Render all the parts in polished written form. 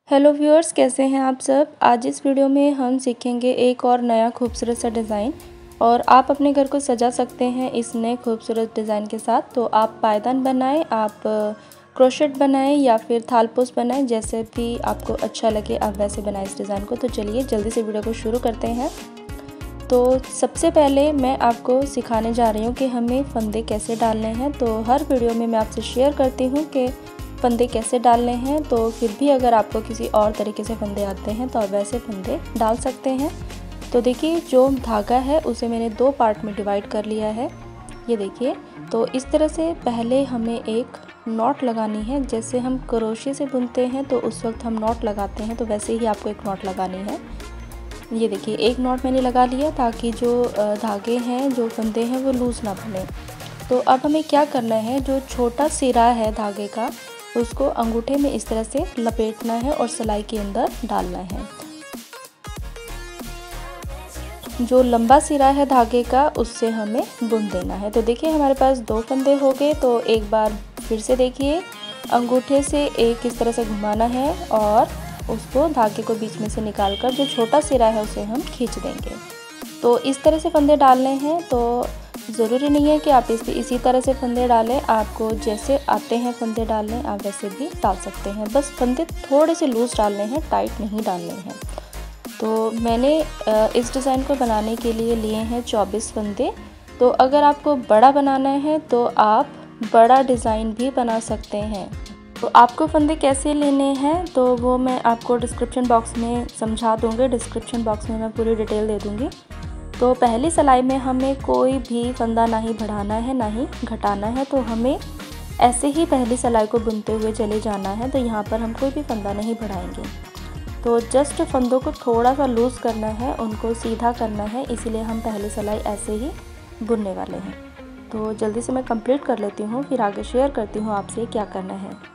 Hello viewers, कैसे हैं आप सब। आज इस वीडियो में हम सीखेंगे एक और नया खूबसूरत सा डिज़ाइन और आप अपने घर को सजा सकते हैं इस नए खूबसूरत डिज़ाइन के साथ। तो आप पायदान बनाएं, आप क्रोशेट बनाएं या फिर थालपोस बनाएं, जैसे भी आपको अच्छा लगे आप वैसे बनाएं इस डिज़ाइन को। तो चलिए जल्दी से वीडियो को शुरू करते हैं। तो सबसे पहले मैं आपको सिखाने जा रही हूँ कि हमें फंदे कैसे डालने हैं। तो हर वीडियो में मैं आपसे शेयर करती हूँ कि फंदे कैसे डालने हैं, तो फिर भी अगर आपको किसी और तरीके से फंदे आते हैं तो आप वैसे फंदे डाल सकते हैं। तो देखिए, जो धागा है उसे मैंने दो पार्ट में डिवाइड कर लिया है, ये देखिए। तो इस तरह से पहले हमें एक नॉट लगानी है। जैसे हम क्रोशे से बुनते हैं तो उस वक्त हम नॉट लगाते हैं, तो वैसे ही आपको एक नॉट लगानी है। ये देखिए, एक नॉट मैंने लगा लिया ताकि जो धागे हैं, जो फंदे हैं, वो लूज़ ना बने। तो अब हमें क्या करना है, जो छोटा सिरा है धागे का उसको अंगूठे में इस तरह से लपेटना है और सिलाई के अंदर डालना है। जो लंबा सिरा है धागे का उससे हमें बुन देना है। तो देखिए, हमारे पास दो फंदे हो गए। तो एक बार फिर से देखिए, अंगूठे से एक इस तरह से घुमाना है और उसको धागे को बीच में से निकाल कर जो छोटा सिरा है उसे हम खींच देंगे। तो इस तरह से फंदे डालने हैं। तो ज़रूरी नहीं है कि आप इसी तरह से फंदे डालें, आपको जैसे आते हैं फंदे डालने आप वैसे भी डाल सकते हैं। बस फंदे थोड़े से लूज़ डालने हैं, टाइट नहीं डालने हैं। तो मैंने इस डिज़ाइन को बनाने के लिए लिए हैं 24 फंदे। तो अगर आपको बड़ा बनाना है तो आप बड़ा डिज़ाइन भी बना सकते हैं। तो आपको फंदे कैसे लेने हैं तो वो मैं आपको डिस्क्रिप्शन बॉक्स में समझा दूँगी। डिस्क्रिप्शन बॉक्स में मैं पूरी डिटेल दे दूँगी। तो पहली सिलाई में हमें कोई भी फंदा ना ही बढ़ाना है ना ही घटाना है। तो हमें ऐसे ही पहली सिलाई को बुनते हुए चले जाना है। तो यहाँ पर हम कोई भी फंदा नहीं बढ़ाएंगे। तो जस्ट फंदों को थोड़ा सा लूज़ करना है, उनको सीधा करना है, इसीलिए हम पहली सिलाई ऐसे ही बुनने वाले हैं। तो जल्दी से मैं कंप्लीट कर लेती हूँ, फिर आगे शेयर करती हूँ आपसे क्या करना है।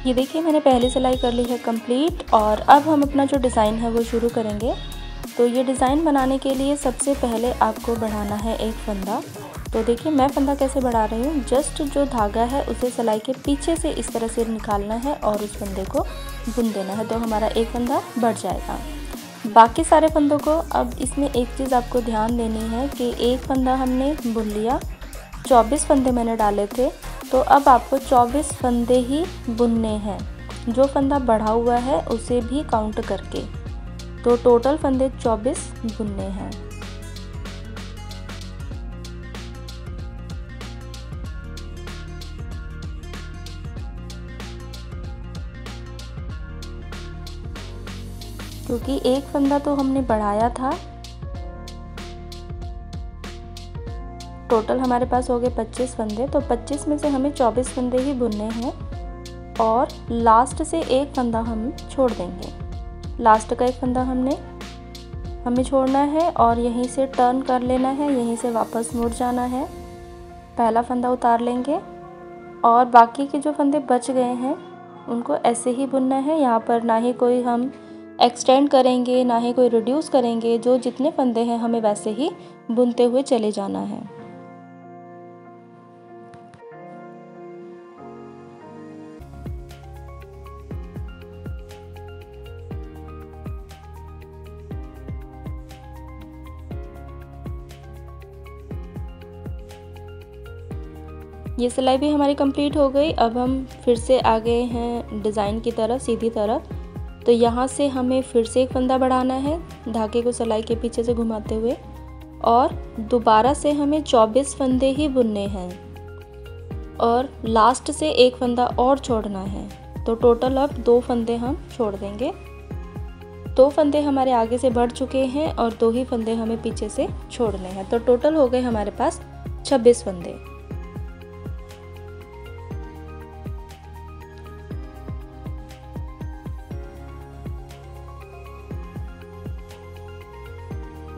ये देखिए, मैंने पहली सिलाई कर ली है कंप्लीट और अब हम अपना जो डिज़ाइन है वो शुरू करेंगे। तो ये डिज़ाइन बनाने के लिए सबसे पहले आपको बढ़ाना है एक फंदा। तो देखिए, मैं फंदा कैसे बढ़ा रही हूँ, जस्ट जो धागा है उसे सिलाई के पीछे से इस तरह से निकालना है और उस फंदे को बुन देना है। तो हमारा एक फंदा बढ़ जाएगा। बाकी सारे फंदों को, अब इसमें एक चीज़ आपको ध्यान देनी है कि एक फंदा हमने बुन लिया, 24 फंदे मैंने डाले थे, तो अब आपको 24 फंदे ही बुनने हैं, जो फंदा बढ़ा हुआ है उसे भी काउंट करके। तो टोटल फंदे 24 बुनने हैं। क्योंकि एक फंदा तो हमने बढ़ाया था, टोटल हमारे पास हो गए 25 फंदे। तो 25 में से हमें 24 फंदे ही बुनने हैं और लास्ट से एक फंदा हम छोड़ देंगे। लास्ट का एक फंदा हमें छोड़ना है और यहीं से टर्न कर लेना है, यहीं से वापस मुड़ जाना है। पहला फंदा उतार लेंगे और बाकी के जो फंदे बच गए हैं उनको ऐसे ही बुनना है। यहाँ पर ना ही कोई हम एक्सटेंड करेंगे ना ही कोई रिड्यूस करेंगे, जो जितने फंदे हैं हमें वैसे ही बुनते हुए चले जाना है। ये सिलाई भी हमारी कंप्लीट हो गई। अब हम फिर से आ गए हैं डिज़ाइन की तरफ, सीधी तरफ। तो यहाँ से हमें फिर से एक फंदा बढ़ाना है, धागे को सिलाई के पीछे से घुमाते हुए, और दोबारा से हमें 24 फंदे ही बुनने हैं और लास्ट से एक फंदा और छोड़ना है। तो टोटल अब 2 फंदे हम छोड़ देंगे। 2 फंदे हमारे आगे से बढ़ चुके हैं और 2 ही फंदे हमें पीछे से छोड़ने हैं। तो टोटल हो गए हमारे पास 26 फंदे।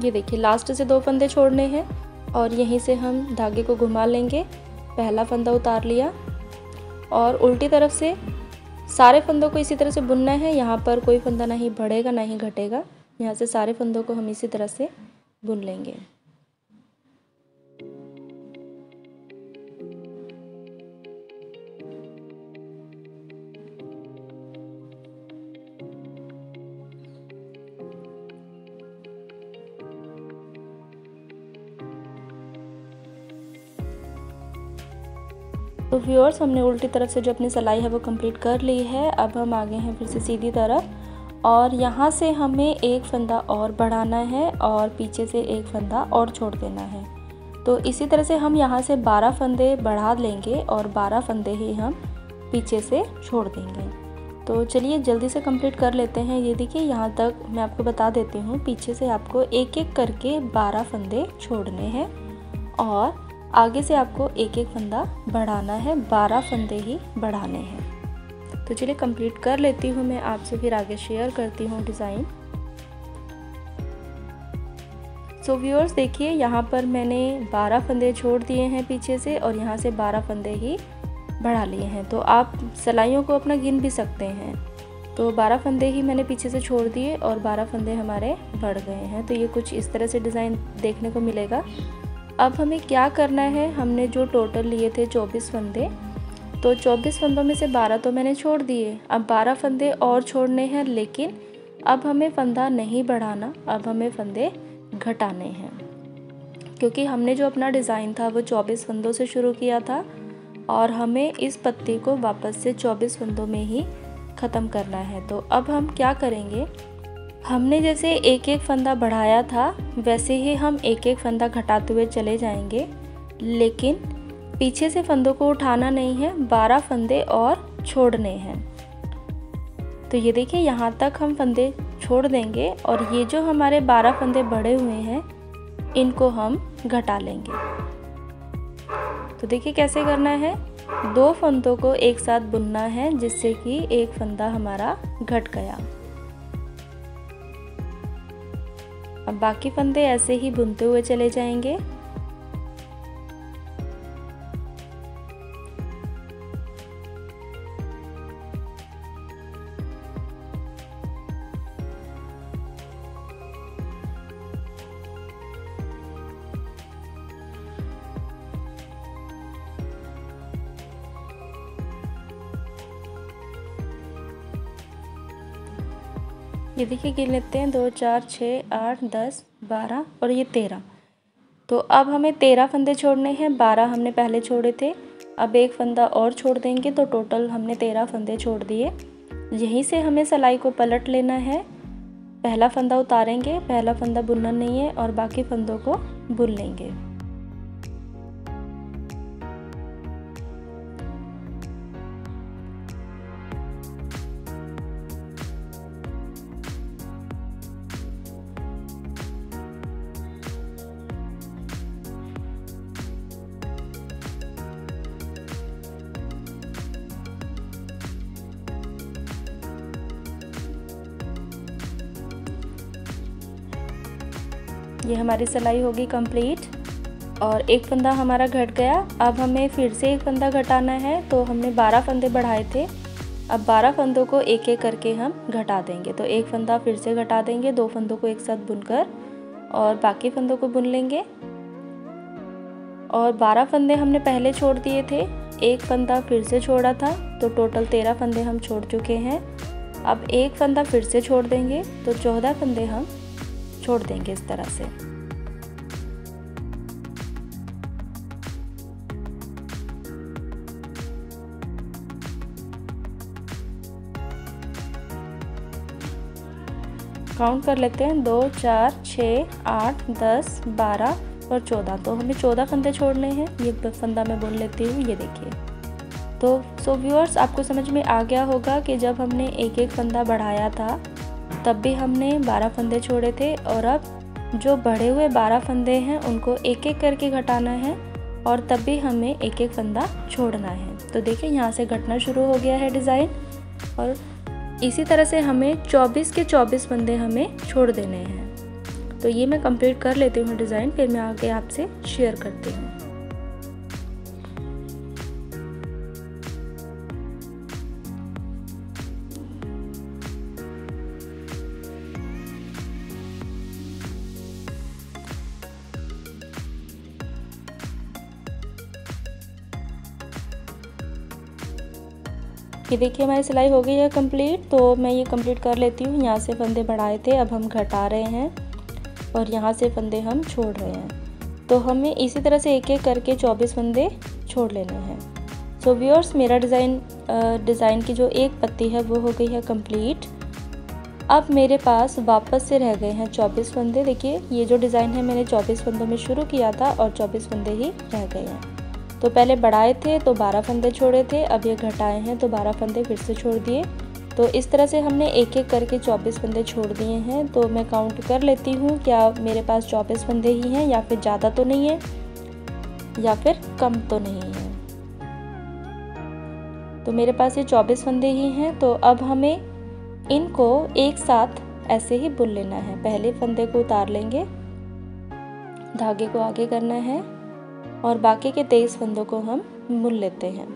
ये देखिए लास्ट से 2 फंदे छोड़ने हैं और यहीं से हम धागे को घुमा लेंगे। पहला फंदा उतार लिया और उल्टी तरफ से सारे फंदों को इसी तरह से बुनना है। यहाँ पर कोई फंदा नहीं बढ़ेगा ना ही घटेगा। यहाँ से सारे फंदों को हम इसी तरह से बुन लेंगे। तो व्यूअर्स, हमने उल्टी तरफ से जो अपनी सिलाई है वो कंप्लीट कर ली है। अब हम आगे हैं फिर से सीधी तरफ और यहाँ से हमें एक फंदा और बढ़ाना है और पीछे से एक फंदा और छोड़ देना है। तो इसी तरह से हम यहाँ से 12 फंदे बढ़ा लेंगे और 12 फंदे ही हम पीछे से छोड़ देंगे। तो चलिए जल्दी से कंप्लीट कर लेते हैं। ये देखिए यहाँ तक मैं आपको बता देती हूँ, पीछे से आपको एक एक करके 12 फंदे छोड़ने हैं और आगे से आपको एक एक फंदा बढ़ाना है। 12 फंदे ही बढ़ाने हैं। तो चलिए कंप्लीट कर लेती हूँ मैं, आपसे फिर आगे शेयर करती हूँ डिज़ाइन। सो व्यूअर्स, देखिए यहाँ पर मैंने 12 फंदे छोड़ दिए हैं पीछे से और यहाँ से 12 फंदे ही बढ़ा लिए हैं। तो आप सिलाइयों को अपना गिन भी सकते हैं। तो 12 फंदे ही मैंने पीछे से छोड़ दिए और 12 फंदे हमारे बढ़ गए हैं। तो ये कुछ इस तरह से डिज़ाइन देखने को मिलेगा। अब हमें क्या करना है, हमने जो टोटल लिए थे 24 फंदे, तो 24 फंदों में से 12 तो मैंने छोड़ दिए। अब 12 फंदे और छोड़ने हैं, लेकिन अब हमें फंदा नहीं बढ़ाना, अब हमें फंदे घटाने हैं। क्योंकि हमने जो अपना डिज़ाइन था वो 24 फंदों से शुरू किया था और हमें इस पत्ती को वापस से 24 फंदों में ही ख़त्म करना है। तो अब हम क्या करेंगे, हमने जैसे एक एक फंदा बढ़ाया था वैसे ही हम एक एक फंदा घटाते हुए चले जाएंगे, लेकिन पीछे से फंदों को उठाना नहीं है, 12 फंदे और छोड़ने हैं। तो ये देखिए यहाँ तक हम फंदे छोड़ देंगे और ये जो हमारे 12 फंदे बढ़े हुए हैं इनको हम घटा लेंगे। तो देखिए कैसे करना है, 2 फंदों को एक साथ बुनना है जिससे कि एक फंदा हमारा घट गया। अब बाकी फंदे ऐसे ही बुनते हुए चले जाएंगे। ये देखिए गिन लेते हैं, 2 4 6 8 10 12 और ये 13। तो अब हमें 13 फंदे छोड़ने हैं, 12 हमने पहले छोड़े थे। अब एक फंदा और छोड़ देंगे तो टोटल हमने 13 फंदे छोड़ दिए। यहीं से हमें सिलाई को पलट लेना है। पहला फंदा उतारेंगे, पहला फंदा बुनना नहीं है और बाकी फंदों को बुन लेंगे। ये हमारी सिलाई होगी कंप्लीट और एक फंदा हमारा घट गया। अब हमें फिर से एक फंदा घटाना है। तो हमने 12 फंदे बढ़ाए थे, अब 12 फंदों को एक एक करके हम घटा देंगे। तो एक फंदा फिर से घटा देंगे, 2 फंदों को एक साथ बुनकर और बाकी फंदों को बुन लेंगे। और 12 फंदे हमने पहले छोड़ दिए थे, एक फंदा फिर से छोड़ा था, तो टोटल 13 फंदे हम छोड़ चुके हैं। अब एक फंदा फिर से छोड़ देंगे तो 14 फंदे हम छोड़ देंगे इस तरह से। काउंट कर लेते हैं, 2 4 6 8 10 12 और 14। तो हमें 14 फंदे छोड़ने हैं। ये फंदा मैं बुन लेती हूँ, ये देखिए। तो सो व्यूअर्स, आपको समझ में आ गया होगा कि जब हमने एक एक फंदा बढ़ाया था तब भी हमने 12 फंदे छोड़े थे और अब जो बढ़े हुए 12 फंदे हैं उनको एक एक करके घटाना है और तब भी हमें एक एक फंदा छोड़ना है। तो देखिए यहाँ से घटना शुरू हो गया है डिज़ाइन और इसी तरह से हमें 24 के 24 फंदे हमें छोड़ देने हैं। तो ये मैं कंप्लीट कर लेती हूँ डिज़ाइन, फिर मैं आगे आपसे शेयर करती हूँ। ये देखिए हमारी सिलाई हो गई है कंप्लीट। तो मैं ये कंप्लीट कर लेती हूँ। यहाँ से फंदे बढ़ाए थे, अब हम घटा रहे हैं और यहाँ से फंदे हम छोड़ रहे हैं। तो हमें इसी तरह से एक एक करके 24 फंदे छोड़ लेने हैं। सो व्यूअर्स, मेरा डिज़ाइन की जो एक पत्ती है वो हो गई है कंप्लीट। अब मेरे पास वापस से रह गए हैं 24 फंदे। देखिए ये जो डिज़ाइन है मैंने 24 फंदों में शुरू किया था और 24 फंदे ही रह गए हैं। तो पहले बढ़ाए थे तो 12 फंदे छोड़े थे, अब ये घटाए हैं तो 12 फंदे फिर से छोड़ दिए। तो इस तरह से हमने एक एक करके 24 फंदे छोड़ दिए हैं। तो मैं काउंट कर लेती हूँ, क्या मेरे पास 24 फंदे ही हैं या फिर ज़्यादा तो नहीं है या फिर कम तो नहीं है। तो मेरे पास ये 24 फंदे ही हैं। तो अब हमें इनको एक साथ ऐसे ही बुन लेना है। पहले फंदे को उतार लेंगे, धागे को आगे करना है और बाकी के 23 फंदों को हम बुन लेते हैं।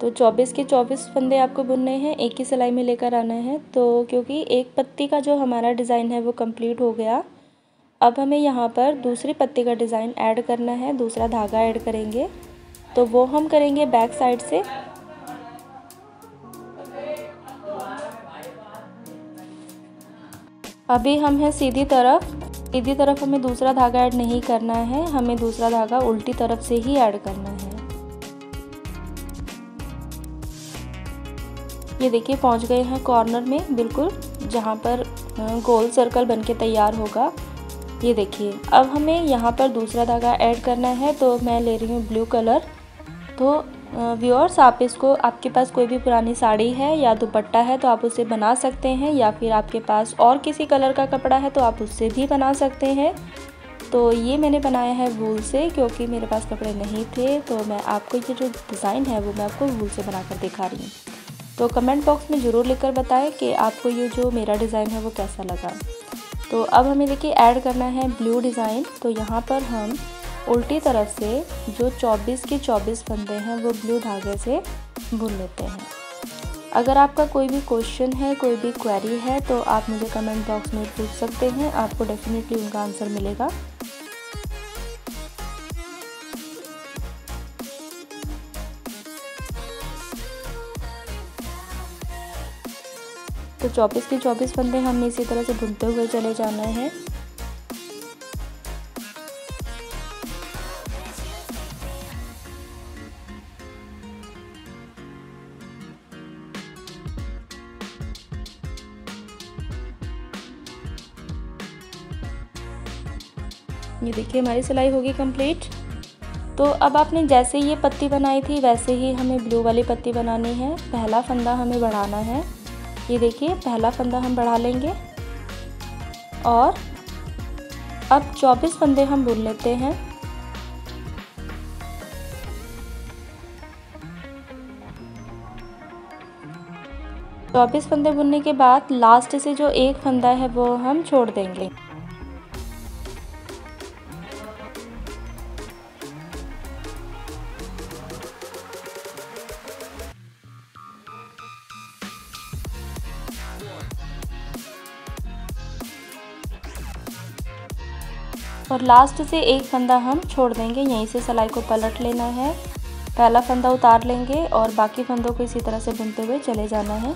तो 24 के 24 फंदे आपको बुनने हैं, एक ही सिलाई में लेकर आना है। तो क्योंकि एक पत्ती का जो हमारा डिज़ाइन है वो कंप्लीट हो गया, अब हमें यहाँ पर दूसरी पत्ती का डिज़ाइन ऐड करना है, दूसरा धागा ऐड करेंगे। तो वो हम करेंगे बैक साइड से। अभी हम हैं सीधी तरफ हमें दूसरा धागा ऐड नहीं करना है, हमें दूसरा धागा उल्टी तरफ से ही ऐड करना है। ये देखिए पहुंच गए हैं कॉर्नर में, बिल्कुल जहां पर गोल सर्कल बनके तैयार होगा। ये देखिए अब हमें यहाँ पर दूसरा धागा ऐड करना है। तो मैं ले रही हूँ ब्लू कलर। तो व्यूअर्स, आप इसको, आपके पास कोई भी पुरानी साड़ी है या दुपट्टा है तो आप उसे बना सकते हैं, या फिर आपके पास और किसी कलर का कपड़ा है तो आप उससे भी बना सकते हैं। तो ये मैंने बनाया है वूल से, क्योंकि मेरे पास कपड़े नहीं थे। तो मैं आपको ये जो डिज़ाइन है वो मैं आपको वूल से बनाकर दिखा रही हूँ। तो कमेंट बॉक्स में ज़रूर लिखकर बताएं कि आपको ये जो मेरा डिज़ाइन है वो कैसा लगा। तो अब हमें देखिए ऐड करना है ब्लू डिज़ाइन। तो यहाँ पर हम उल्टी तरफ से जो 24 के 24 फंदे हैं वो ब्लू धागे से बुन लेते हैं। अगर आपका कोई भी क्वेश्चन है, कोई भी क्वेरी है तो आप मुझे कमेंट बॉक्स में पूछ सकते हैं, आपको डेफिनेटली उनका आंसर मिलेगा। तो 24 के 24 फंदे हमें इसी तरह से बुनते हुए चले जाना है। ये देखिए हमारी सिलाई होगी कंप्लीट। तो अब आपने जैसे ये पत्ती बनाई थी वैसे ही हमें ब्लू वाली पत्ती बनानी है। पहला फंदा हमें बढ़ाना है। ये देखिए पहला फंदा हम बढ़ा लेंगे और अब 24 फंदे हम बुन लेते हैं। तो 24 फंदे बुनने के बाद लास्ट से जो एक फंदा है वो हम छोड़ देंगे। और लास्ट से एक फंदा हम छोड़ देंगे। यहीं से सिलाई को पलट लेना है, पहला फंदा उतार लेंगे और बाकी फंदों को इसी तरह से बुनते हुए चले जाना है।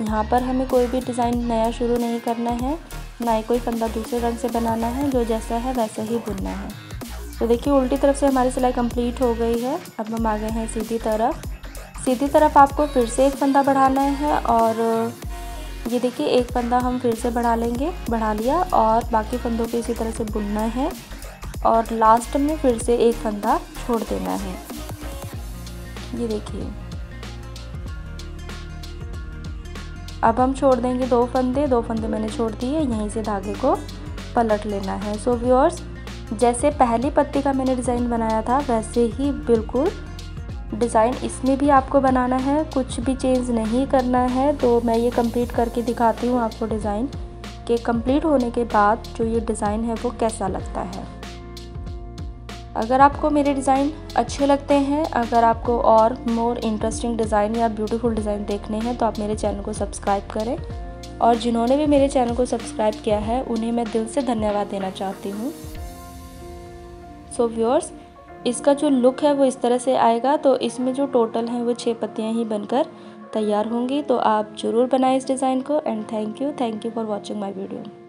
यहाँ पर हमें कोई भी डिज़ाइन नया शुरू नहीं करना है, ना ही कोई फंदा दूसरे रंग से बनाना है, जो जैसा है वैसा ही बुनना है। तो देखिए उल्टी तरफ से हमारी सिलाई कंप्लीट हो गई है। अब हम आ गए हैं सीधी तरफ। सीधी तरफ आपको फिर से एक फंदा बढ़ाना है और ये देखिए एक फंदा हम फिर से बढ़ा लेंगे, बढ़ा लिया और बाकी फंदों को इसी तरह से बुनना है और लास्ट में फिर से एक फंदा छोड़ देना है। ये देखिए अब हम छोड़ देंगे दो फंदे मैंने छोड़ दिए। यहीं से धागे को पलट लेना है। सो व्यूअर्स, जैसे पहली पत्ती का मैंने डिज़ाइन बनाया था वैसे ही बिल्कुल डिज़ाइन इसमें भी आपको बनाना है, कुछ भी चेंज नहीं करना है। तो मैं ये कंप्लीट करके दिखाती हूँ आपको डिज़ाइन के कंप्लीट होने के बाद जो ये डिज़ाइन है वो कैसा लगता है। अगर आपको मेरे डिज़ाइन अच्छे लगते हैं, अगर आपको और मोर इंटरेस्टिंग डिज़ाइन या ब्यूटीफुल डिज़ाइन देखने हैं तो आप मेरे चैनल को सब्सक्राइब करें। और जिन्होंने भी मेरे चैनल को सब्सक्राइब किया है उन्हें मैं दिल से धन्यवाद देना चाहती हूँ। सो व्यूअर्स, इसका जो लुक है वो इस तरह से आएगा। तो इसमें जो टोटल हैं वो 6 पत्तियाँ ही बनकर तैयार होंगी। तो आप ज़रूर बनाएं इस डिज़ाइन को। And thank you for watching my video.